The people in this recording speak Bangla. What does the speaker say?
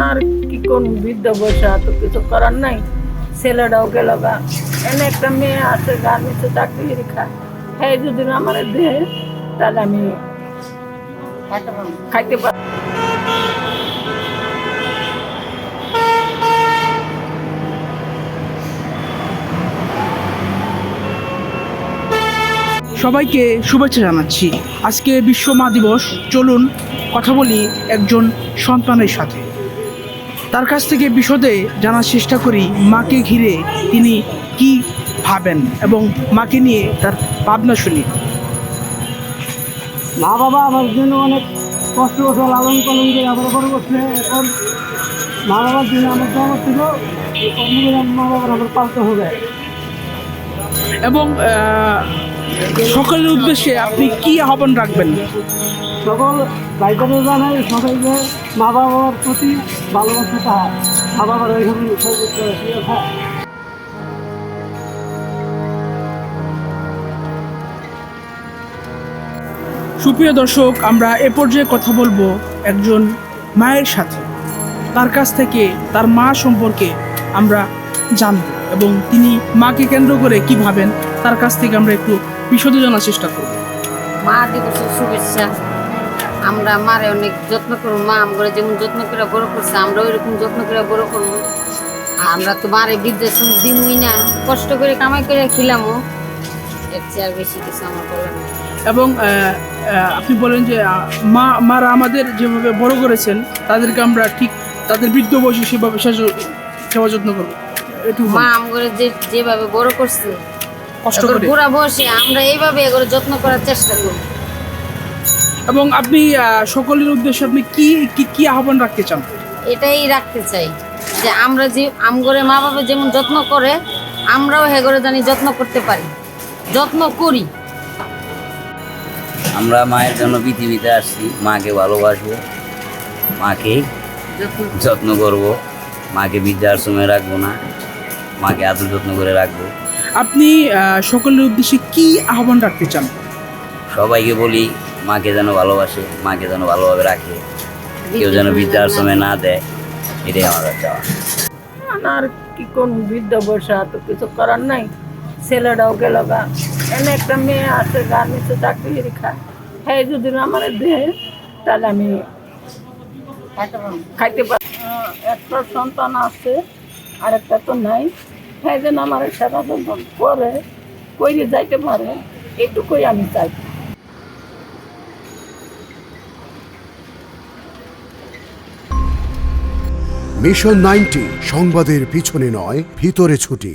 আর কি কোন বৃদ্ধ বয়সে তো কিছু করার নাই। ছেলেটাও গেল গা, এনে একটা মেয়ে আছে গার্মেন্টসে চাকরি খায়। হ্যাঁ যদি আমার দেয় তাহলে আমি খাইতে পারি। সবাইকে শুভেচ্ছা জানাচ্ছি। আজকে বিশ্ব মা দিবস। চলুন কথা বলি একজন সন্তানের সাথে, তার কাছ থেকে বিশদে জানার চেষ্টা করি মাকে ঘিরে তিনি কি ভাবেন এবং মাকে নিয়ে তার ভাবনা শুনি। মা বাবা আমার জন্য অনেক কষ্ট করছে, লালন পালন করে আমার বড় করছে। এখন মা বাবার জন্য আমার জন্ম ছিল, এই কর্মগুলো মা বাবার আমার পালতে হবে। এবং সকলের উদ্দেশ্যে আপনি কি আহ্বান রাখবেন? সকল দায়িত্ব জানাই সবাইকে মা বাবার প্রতি ভালোবাসাটা মা বাবার ওইভাবে সর্বোচ্চ হয়। সুপ্রিয় দর্শক, আমরা এ পর্যায়ে কথা বলবো একজন মায়ের সাথে। তার কাছ থেকে তার মা সম্পর্কে আমরা জানব এবং তিনি মাকে কেন্দ্র করে কি ভাবেন তার কাছ থেকে আমরা একটু বিশদে জানার চেষ্টা করব। মা দিবসের শুভেচ্ছা। আমরা মারে অনেক যত্ন করবো। মা আমরা যেমন যত্ন করে বড় করছে, আমরা ওইরকম যত্ন করে বড় করবো। আমরা তো মারে বৃদ্ধাশ্রম দিমই না, কষ্ট করে কামাই করে খিলামও। এর চেয়ে আর বেশি কিছু আমার বলার নেই। এবং আপনি বলেন যে মারা আমাদের যেভাবে বড় করেছেন তাদেরকে আমরা ঠিক তাদের বৃদ্ধ বয়সে সেভাবে সেবা যত্ন করবো। একটু মা আমরা যেভাবে বড় করছে কষ্ট করে, বুড়া বয়সে আমরা এইভাবে এগুলো যত্ন করার চেষ্টা করব। এবং আপনি সকলের উদ্দেশ্যে আপনি কি কি কি আহ্বান রাখতে চান? এটাই রাখতে চাই যে আমরা যে আমগরে মা বাবা যেমন যত্ন করে, আমরাও হেগরে জানি যত্ন করতে পারি, যত্ন করি। আমরা মায়ের জন্য পৃথিবীতে আসছি, মাকে ভালোবাসবো, মাকে যত্ন করব, মাকে বৃদ্ধাশ্রমে রাখবো না, মাকে আদর যত্ন করে রাখবো। আপনি সকলের উদ্দেশ্যে কি আহ্বান রাখতে চান? সবাইকে বলি মাকে যেন ভালোবাসে, মাকে যেন ভালোভাবে রাখে, কেউ যেন বৃদ্ধাশ্রমে না দেয়, এটাই আমার চাওয়া। আর কি কোন বৃদ্ধ বয়সে তো কিছু করার নাই। ছেলেটাও গেল গা, এনে একটা মেয়ে আছে গার্মেন্টসে চাকরি খায়। হ্যাঁ যদি আমার দেয় তাহলে আমি খাইতে পারি। একটা সন্তান আছে আর একটা তো নাই। হ্যাঁ যেন আমার সেবা যত্ন করে কইরে যাইতে পারে, এটুকুই আমি চাই। মিশন 90 সংবাদের পিছনে নয়, ভিতরে ছুটি।